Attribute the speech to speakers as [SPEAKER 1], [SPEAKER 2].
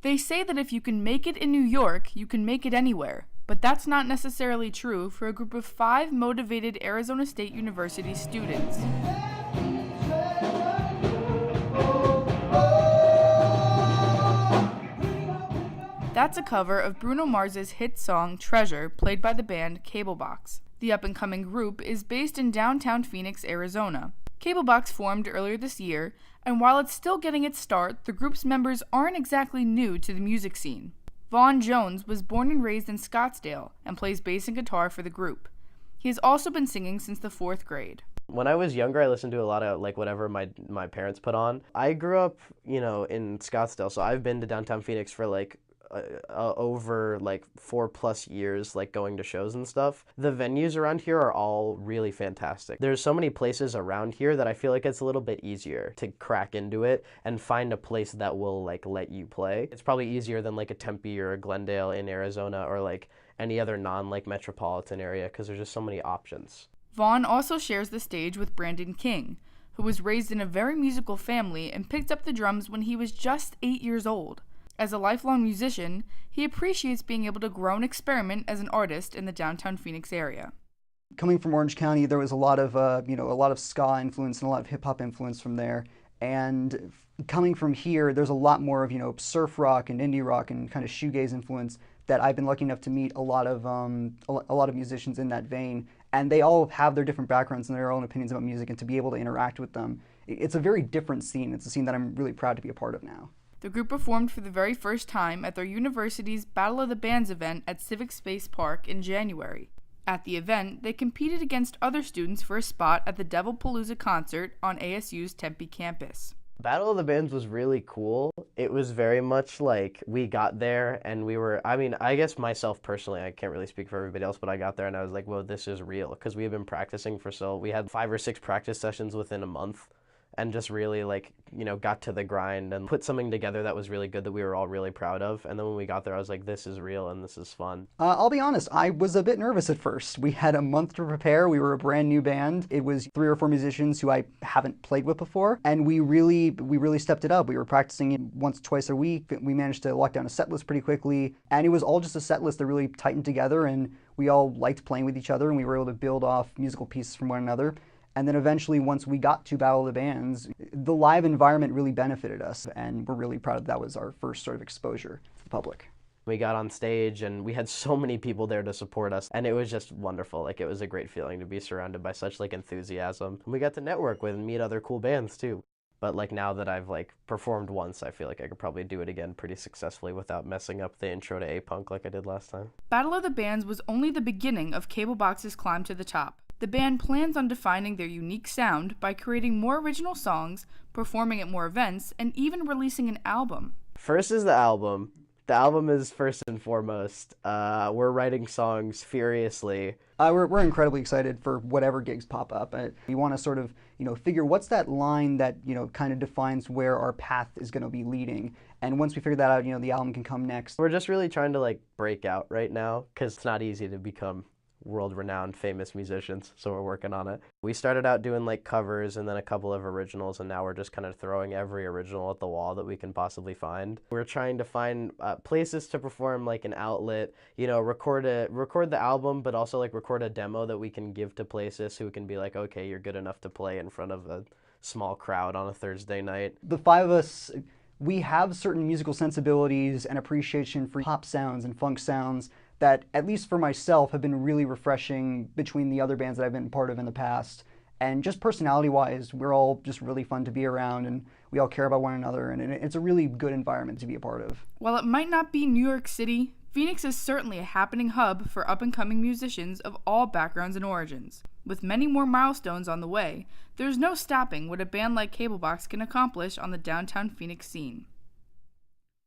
[SPEAKER 1] They say that if you can make it in New York, you can make it anywhere, but that's not necessarily true for a group of 5 motivated Arizona State University students. That's a cover of Bruno Mars's hit song Treasure, played by the band Cablebox. The up-and-coming group is based in downtown Phoenix, Arizona. Cablebox formed earlier this year, and while it's still getting its start, the group's members aren't exactly new to the music scene. Vaughn Jones was born and raised in Scottsdale and plays bass and guitar for the group. He has also been singing since the 4th grade.
[SPEAKER 2] When I was younger, I listened to a lot of whatever my parents put on. I grew up, in Scottsdale, so I've been to downtown Phoenix for over 4+ years, going to shows and stuff. The venues around here are all really fantastic. There's so many places around here that I feel like it's a little bit easier to crack into it and find a place that will let you play. It's probably easier than a Tempe or a Glendale in Arizona or any other metropolitan area because there's just so many options.
[SPEAKER 1] Vaughn also shares the stage with Brandon King, who was raised in a very musical family and picked up the drums when he was just 8 years old. As a lifelong musician, he appreciates being able to grow and experiment as an artist in the downtown Phoenix area.
[SPEAKER 3] Coming from Orange County, there was a lot of ska influence and a lot of hip hop influence from there. And coming from here, there's a lot more of surf rock and indie rock and kind of shoegaze influence that I've been lucky enough to meet a lot of musicians in that vein. And they all have their different backgrounds and their own opinions about music, and to be able to interact with them, it's a very different scene. It's a scene that I'm really proud to be a part of now.
[SPEAKER 1] The group performed for the very first time at their university's Battle of the Bands event at Civic Space Park in January. At the event, they competed against other students for a spot at the Devilpalooza concert on ASU's Tempe campus.
[SPEAKER 2] Battle of the Bands was really cool. It was very much we got there and I guess myself personally, I can't really speak for everybody else, but I got there and I was like, whoa, this is real. Because we had been practicing we had 5 or 6 practice sessions within a month. And just really got to the grind and put something together that was really good that we were all really proud of. And then when we got there, I was like, this is real and this is fun.
[SPEAKER 3] I'll be honest, I was a bit nervous at first. We had a month to prepare. We were a brand new band. It was 3 or 4 musicians who I haven't played with before. And we really stepped it up. We were practicing once, twice a week. We managed to lock down a set list pretty quickly. And it was all just a set list that really tightened together. And we all liked playing with each other, and we were able to build off musical pieces from one another. And then eventually, once we got to Battle of the Bands, the live environment really benefited us, and we're really proud that was our first sort of exposure to the public.
[SPEAKER 2] We got on stage, and we had so many people there to support us, and it was just wonderful. It was a great feeling to be surrounded by such enthusiasm. And we got to network with and meet other cool bands too. But now that I've performed once, I feel like I could probably do it again pretty successfully without messing up the intro to A-Punk like I did last time.
[SPEAKER 1] Battle of the Bands was only the beginning of Cablebox's climb to the top. The band plans on defining their unique sound by creating more original songs, performing at more events, and even releasing an album.
[SPEAKER 2] First is the album. The album is first and foremost. We're writing songs furiously.
[SPEAKER 3] We're incredibly excited for whatever gigs pop up. We want to sort of, figure what's that line that, kind of defines where our path is going to be leading. And once we figure that out, the album can come next.
[SPEAKER 2] We're just really trying to break out right now because it's not easy to become world-renowned famous musicians, so we're working on it. We started out doing covers and then a couple of originals, and now we're just kind of throwing every original at the wall that we can possibly find. We're trying to find places to perform, an outlet, record the album, but also record a demo that we can give to places who can be okay, you're good enough to play in front of a small crowd on a Thursday night.
[SPEAKER 3] The 5 of us, we have certain musical sensibilities and appreciation for pop sounds and funk sounds that, at least for myself, have been really refreshing between the other bands that I've been part of in the past. And just personality-wise, we're all just really fun to be around, and we all care about one another, and it's a really good environment to be a part of.
[SPEAKER 1] While it might not be New York City, Phoenix is certainly a happening hub for up-and-coming musicians of all backgrounds and origins. With many more milestones on the way, there's no stopping what a band like Cablebox can accomplish on the downtown Phoenix scene.